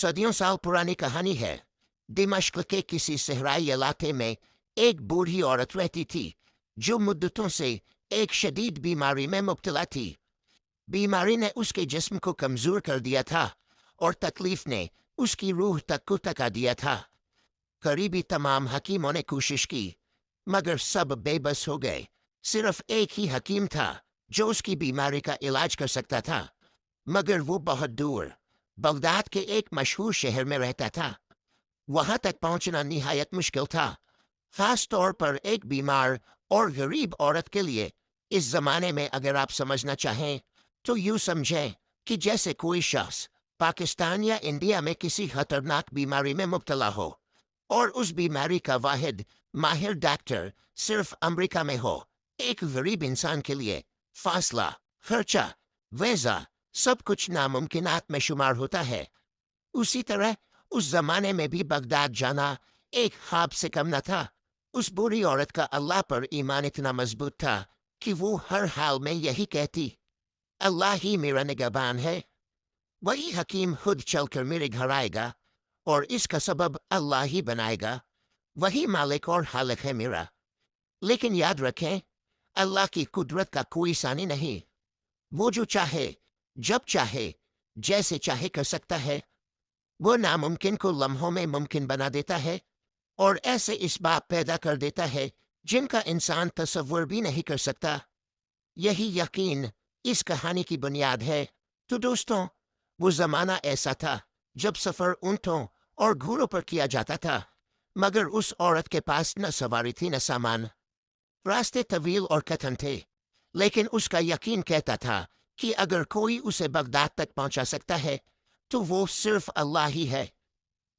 सदियों साल पुरानी कहानी है। दिमश्क के किसी सहराई इलाके में एक बूढ़ी औरत रहती थी जो मुद्दतों से एक शदीद बीमारी में मुब्तला थी। बीमारी ने उसके जिस्म को कमजोर कर दिया था और तकलीफ ने उसकी रूह तक को थका दिया था। करीबी तमाम हकीमों ने कोशिश की मगर सब बेबस हो गए। सिर्फ एक ही हकीम था जो उसकी बीमारी का इलाज कर सकता था, मगर वो बहुत दूर बगदाद के एक मशहूर शहर में रहता था। वहां तक पहुंचना निहायत मुश्किल था, खास तौर पर एक बीमार और गरीब औरत के लिए। इस जमाने में अगर आप समझना चाहें तो यूं समझें कि जैसे कोई शख्स पाकिस्तान या इंडिया में किसी खतरनाक बीमारी में मुब्तला हो और उस बीमारी का वाहिद माहिर डॉक्टर सिर्फ अमेरिका में हो। एक गरीब इंसान के लिए फासला, खर्चा, वीजा सब कुछ नामुमकिनात में शुमार होता है। उसी तरह उस जमाने में भी बगदाद जाना एक ख्वाब से कम न था। उस बूढ़ी औरत का अल्लाह पर ईमान इतना मजबूत था कि वो हर हाल में यही कहती, अल्लाह ही मेरा निगहबान है। वही हकीम खुद चलकर मेरे घर आएगा और इसका सबब अल्लाह ही बनाएगा। वही मालिक और खालिक है मेरा। लेकिन याद रखें, अल्लाह की कुदरत का कोई सानी नहीं। वो जो चाहे, जब चाहे, जैसे चाहे कर सकता है। वो नामुमकिन को लम्हों में मुमकिन बना देता है और ऐसे इसबाब पैदा कर देता है जिनका इंसान तसव्वुर भी नहीं कर सकता। यही यकीन इस कहानी की बुनियाद है। तो दोस्तों, वो जमाना ऐसा था जब सफर ऊंटों और घोड़ों पर किया जाता था, मगर उस औरत के पास न सवारी थी न सामान। रास्ते तवील और कठिन थे, लेकिन उसका यकीन कहता था कि अगर कोई उसे बगदाद तक पहुंचा सकता है तो वो सिर्फ अल्लाह ही है,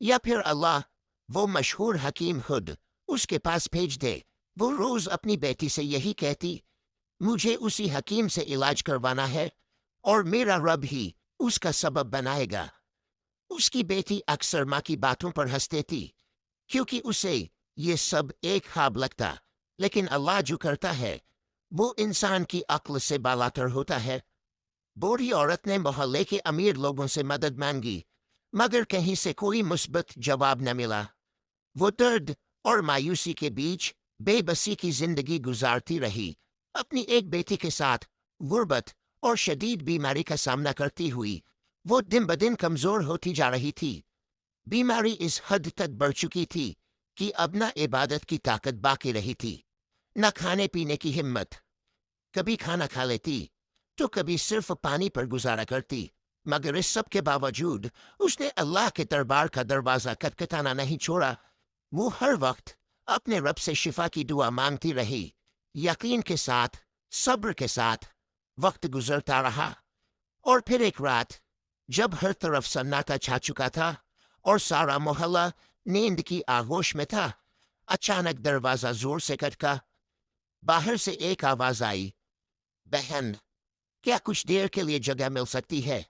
या फिर अल्लाह, वो मशहूर हकीम खुद, उसके पास भेज दे। वो रोज अपनी बेटी से यही कहती, मुझे उसी हकीम से इलाज करवाना है और मेरा रब ही उसका सबब बनाएगा। उसकी बेटी अक्सर माँ की बातों पर हंसती थी क्योंकि उसे ये सब एक ख्वाब लगता, लेकिन अल्लाह जो करता है वो इंसान की अक्ल से बालातर होता है। बूढ़ी औरत ने मोहल्ले के अमीर लोगों से मदद मांगी, मगर कहीं से कोई मुस्बत जवाब न मिला। वो दर्द और मायूसी के बीच बेबसी की जिंदगी गुजारती रही, अपनी एक बेटी के साथ गुर्बत और शदीद बीमारी का सामना करती हुई। वो दिन ब दिन कमजोर होती जा रही थी। बीमारी इस हद तक बढ़ चुकी थी कि अब न इबादत की ताकत बाकी रही थी, न खाने पीने की हिम्मत। कभी खाना खा लेती तो कभी सिर्फ पानी पर गुजारा करती, मगर इस सब के बावजूद उसने अल्लाह के दरबार का दरवाजा खटखटाना नहीं छोड़ा। वो हर वक्त अपने रब से शिफा की दुआ मांगती रही, यकीन के साथ, सब्र के साथ। वक्त गुजरता रहा और फिर एक रात, जब हर तरफ सन्नाटा छा चुका था और सारा मोहल्ला नींद की आगोश में था, अचानक दरवाजा जोर से खटका। बाहर से एक आवाज आई, बहन, क्या कुछ देर के लिए जगह मिल सकती है?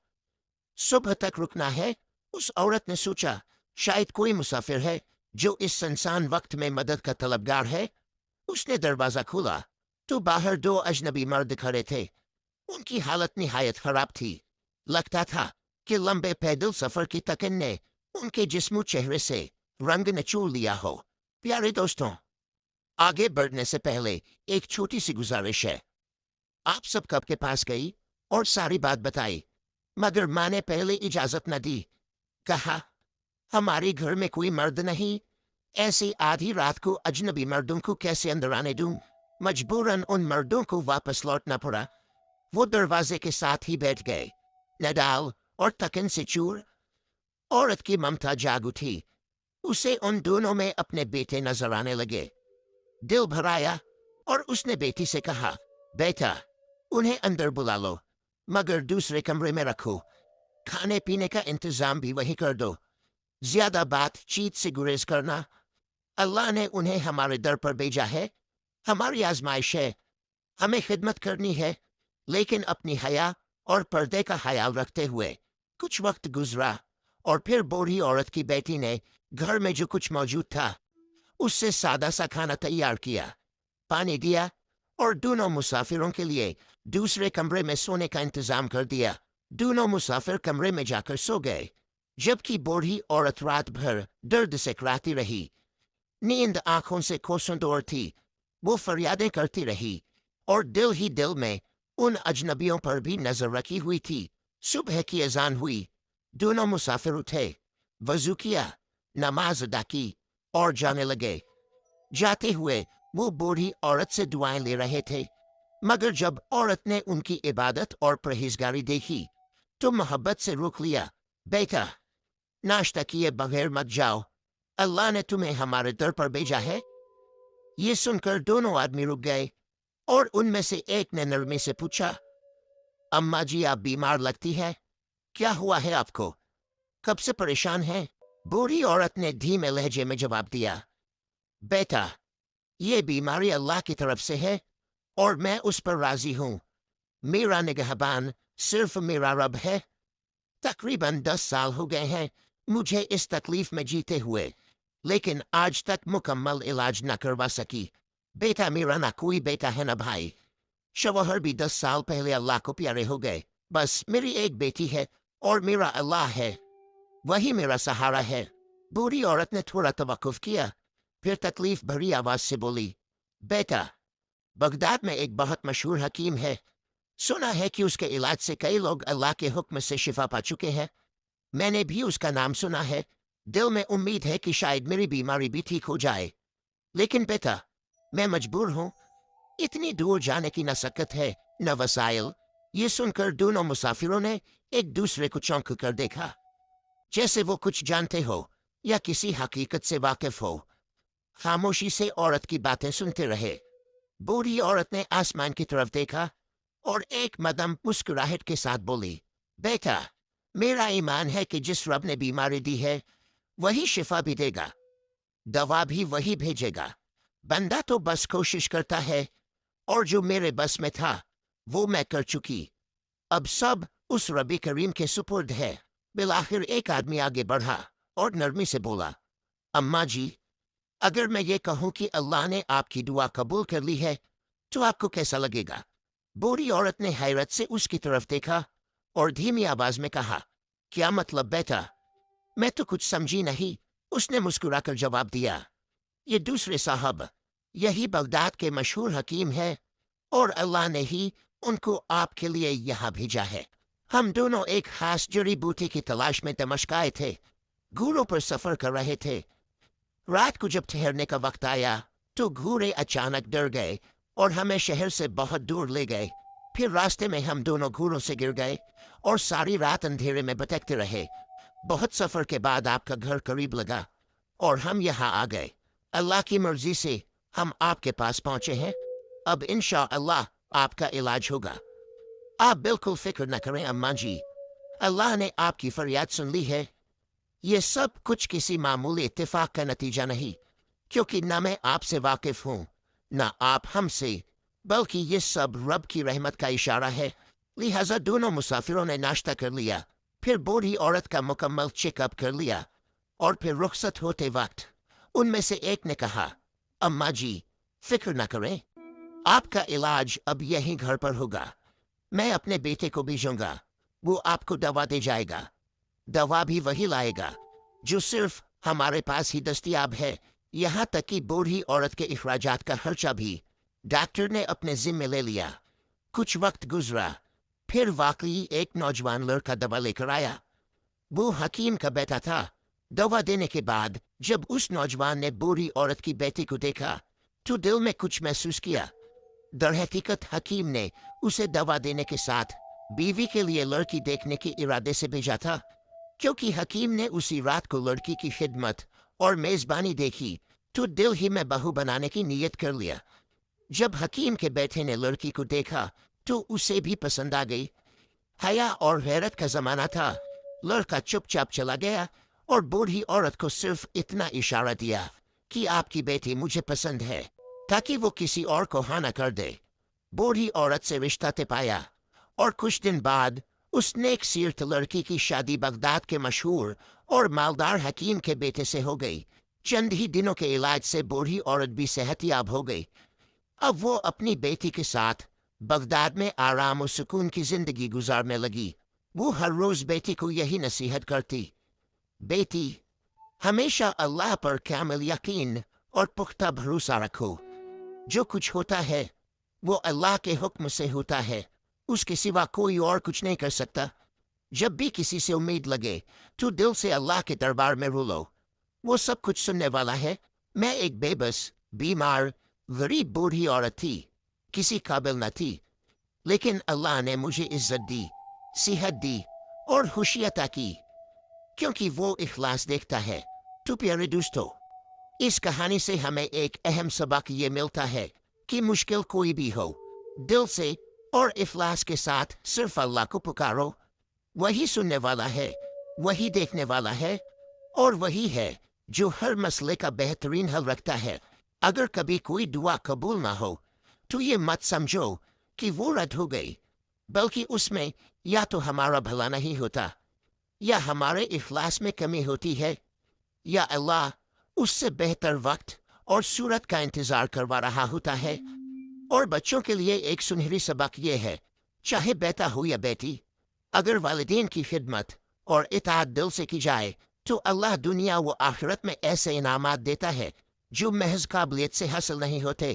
सुबह तक रुकना है। उस औरत ने सोचा, शायद कोई मुसाफिर है जो इस सुनसान वक्त में मदद का तलबगार है। उसने दरवाजा खोला तो बाहर दो अजनबी मर्द खड़े थे। उनकी हालत निहायत खराब थी। लगता था कि लंबे पैदल सफर की थकन ने उनके जिस्म चेहरे से रंग निचोड़ लिया हो। प्यारे दोस्तों, आगे बढ़ने से पहले एक छोटी सी गुजारिश है। आप सब कब के पास गई और सारी बात बताई, मगर माँ ने पहले इजाजत न दी। कहा, हमारे घर में कोई मर्द नहीं, ऐसी आधी रात को अजनबी मर्दों को कैसे अंदर आने दूं? मजबूरन उन मर्दों को वापस लौटना पड़ा। वो दरवाजे के साथ ही बैठ गए। नडाल और थकन से चूर औरत की ममता जाग उठी। उसे उन दोनों में अपने बेटे नजर आने लगे। दिल भर आया और उसने बेटी से कहा, बेटा, उन्हें अंदर बुला लो, मगर दूसरे कमरे में रखो। खाने पीने का इंतजाम भी वही कर दो। ज्यादा बातचीत से गुरेज करना। अल्लाह ने उन्हें हमारे दर पर भेजा है, हमारी आजमाइश है। हमें खिदमत करनी है, लेकिन अपनी हया और पर्दे का ख्याल रखते हुए। कुछ वक्त गुजरा और फिर बूढ़ी औरत की बेटी ने घर में जो कुछ मौजूद था उससे सादा सा खाना तैयार किया, पानी दिया और दोनों मुसाफिरों के लिए दूसरे कमरे में सोने का इंतजाम कर दिया। दोनों मुसाफिर कमरे में जाकर सो गए। जबकि बूढ़ी औरत रात भर दर्द से कराती रही। नींद आंखों से कोसों दूर थी। वो फरियादें करती रही और दिल ही दिल में उन अजनबियों पर भी नजर रखी हुई थी। सुबह की अजान हुई। दोनों मुसाफिर उठे, वजू किया, नमाज अदा की और जाने लगे। जाते हुए वो बूढ़ी औरत से दुआएं ले रहे थे, मगर जब औरत ने उनकी इबादत और परहेजगारी देखी तो मोहब्बत से रोक लिया। बेटा, नाश्ता किए बगैर मत जाओ, अल्लाह ने तुम्हें हमारे दर पर भेजा है। ये सुनकर दोनों आदमी रुक गए और उनमें से एक ने नरमी से पूछा, अम्मा जी आप बीमार लगती है, क्या हुआ है आपको, कब से परेशान है? बूढ़ी औरत ने धीमे लहजे में जवाब दिया, बेटा, ये बीमारी अल्लाह की तरफ से है और मैं उस पर राजी हूँ। मेरा निगहबान सिर्फ मेरा रब है। तकरीबन 10 साल हो गए हैं मुझे इस तकलीफ में जीते हुए, लेकिन आज तक मुकम्मल इलाज न करवा सकी। बेटा मेरा ना कोई बेटा है ना भाई। शौहर भी 10 साल पहले अल्लाह को प्यारे हो गए। बस मेरी एक बेटी है और मेरा अल्लाह है, वही मेरा सहारा है। बूढ़ी औरत ने थोड़ा तवक्कुफ किया, फिर तकलीफ भरी आवाज से बोली, बेटा, बगदाद में एक बहुत मशहूर हकीम है। सुना है कि उसके इलाज से कई लोग अल्लाह के हुक्म से शिफा पा चुके हैं। मैंने भी उसका नाम सुना है। दिल में उम्मीद है कि शायद मेरी बीमारी भी ठीक हो जाए। लेकिन बेटा, मैं मजबूर हूँ। इतनी दूर जाने की न सकत है न वसाइल। ये सुनकर दोनों मुसाफिरों ने एक दूसरे को चौंक कर देखा, जैसे वो कुछ जानते हो या किसी हकीकत से वाकिफ हो। खामोशी से औरत की बातें सुनते रहे। बूढ़ी औरत ने आसमान की तरफ देखा और एक मदम मुस्कुराहट के साथ बोली, बेटा, मेरा ईमान है कि जिस रब ने बीमारी दी है वही शिफा भी देगा, दवा भी वही भेजेगा। बंदा तो बस कोशिश करता है और जो मेरे बस में था वो मैं कर चुकी। अब सब उस रबी करीम के सुपुर्द है। बिलाखिर एक आदमी आगे बढ़ा और नरमी से बोला, अम्मा जी, अगर मैं ये कहूँ कि अल्लाह ने आपकी दुआ कबूल कर ली है तो आपको कैसा लगेगा? बूढ़ी औरत ने हैरत से उसकी तरफ देखा और धीमी आवाज में कहा, क्या मतलब बेटा? मैं तो कुछ समझी नहीं। उसने मुस्कुराकर जवाब दिया, ये दूसरे साहब, यही बगदाद के मशहूर हकीम है और अल्लाह ने ही उनको आपके लिए यहाँ भेजा है। हम दोनों एक खास जड़ी बूटी की तलाश में दमिश्क आए थे। घोड़ों पर सफर कर रहे थे। रात को जब ठहरने का वक्त आया तो घोड़े अचानक डर गए और हमें शहर से बहुत दूर ले गए। फिर रास्ते में हम दोनों घोड़ों से गिर गए और सारी रात अंधेरे में भटकते रहे। बहुत सफर के बाद आपका घर करीब लगा और हम यहाँ आ गए। अल्लाह की मर्जी से हम आपके पास पहुँचे हैं। अब इंशाअल्लाह आपका इलाज होगा। आप बिल्कुल फिक्र न करें अम्मा जी, अल्लाह ने आपकी फरियाद सुन ली है। ये सब कुछ किसी मामूली इत्तेफाक का नतीजा नहीं, क्योंकि न मैं आपसे वाकिफ हूँ न आप हमसे, बल्कि ये सब रब की रहमत का इशारा है। लिहाजा दोनों मुसाफिरों ने नाश्ता कर लिया, फिर बूढ़ी औरत का मुकम्मल चेकअप कर लिया और फिर रुखसत होते वक्त उनमें से एक ने कहा, अम्मा जी, फिक्र न करें, आपका इलाज अब यहीं घर पर होगा। मैं अपने बेटे को भेजूंगा, वो आपको दवा दे जाएगा। दवा भी वही लाएगा जो सिर्फ हमारे पास ही दस्तयाब है। यहाँ तक कि बूढ़ी औरत के अखराजात का खर्चा भी डॉक्टर ने अपने जिम्मे ले लिया। कुछ वक्त गुजरा, फिर वाकई एक नौजवान लड़का दवा लेकर आया। वो हकीम का बेटा था। दवा देने के बाद जब उस नौजवान ने बूढ़ी औरत की बेटी को देखा तो दिल में कुछ महसूस किया। दरहकीकत हकीम ने उसे दवा देने के साथ बीवी के लिए लड़की देखने के इरादे से भेजा था, क्योंकि हकीम ने उसी रात को लड़की की खिदमत और मेजबानी देखी तो दिल ही में बहू बनाने की नीयत कर लिया। जब हकीम के बेटे ने लड़की को देखा तो उसे भी पसंद आ गई। हया और गैरत का जमाना था। लड़का चुपचाप चला गया और बूढ़ी औरत को सिर्फ इतना इशारा दिया कि आपकी बेटी मुझे पसंद है, ताकि वो किसी और को हाँ न कर दे। बूढ़ी औरत से रिश्ता तय पाया और कुछ दिन बाद उस नेक सीरत लड़की की शादी बगदाद के मशहूर और मालदार हकीम के बेटे से हो गई। चंद ही दिनों के इलाज से बूढ़ी औरत भी सेहतियाब हो गई। अब वो अपनी बेटी के साथ बगदाद में आराम और सुकून की जिंदगी गुजारने लगी। वो हर रोज बेटी को यही नसीहत करती, بیٹی، ہمیشہ اللہ پر کامل یقین اور پختہ بھروسہ رکھو۔ جو کچھ ہوتا ہے وہ اللہ کے حکم سے ہوتا ہے، اس کے سوا کوئی اور کچھ نہیں کر سکتا۔ جب بھی کسی سے امید لگے تو دل سے اللہ کے دربار میں رو لو، وہ سب کچھ سننے والا ہے۔ میں ایک بے بس، بیمار، غریب بوڑھی عورت تھی، کسی قابل نہ تھی، لیکن اللہ نے مجھے عزت دی، صحت دی اور خوشی عطا کی، کیونکہ وہ اخلاص دیکھتا ہے۔ تو پیارے دوستو، اس کہانی سے ہمیں ایک اہم سبق یہ ملتا ہے کہ مشکل کوئی بھی ہو، دل سے اور اخلاص کے ساتھ صرف اللہ کو پکارو۔ وہی سننے والا ہے، وہی دیکھنے والا ہے، اور وہی ہے جو ہر مسئلے کا بہترین حل رکھتا ہے۔ اگر کبھی کوئی دعا قبول نہ ہو تو یہ مت سمجھو کہ وہ رد ہو گئی، بلکہ اس میں یا تو ہمارا بھلا نہیں ہوتا، یا ہمارے اخلاص میں کمی ہوتی ہے، یا اللہ اس سے بہتر وقت اور صورت کا انتظار کروا رہا ہوتا ہے۔ اور بچوں کے لیے ایک سنہری سبق یہ ہے، چاہے بیٹا ہو یا بیٹی، اگر والدین کی خدمت اور اطاعت دل سے کی جائے تو اللہ دنیا و آخرت میں ایسے انعامات دیتا ہے جو محض قابلیت سے حاصل نہیں ہوتے۔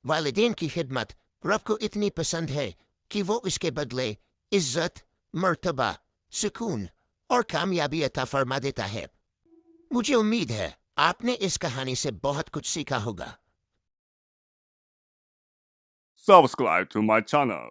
والدین کی خدمت رب کو اتنی پسند ہے کہ وہ اس کے بدلے عزت، مرتبہ، سکون اور کامیابی عطا فرما دیتا ہے۔ مجھے امید ہے آپ نے اس کہانی سے بہت کچھ سیکھا ہوگا۔ Subscribe to my channel.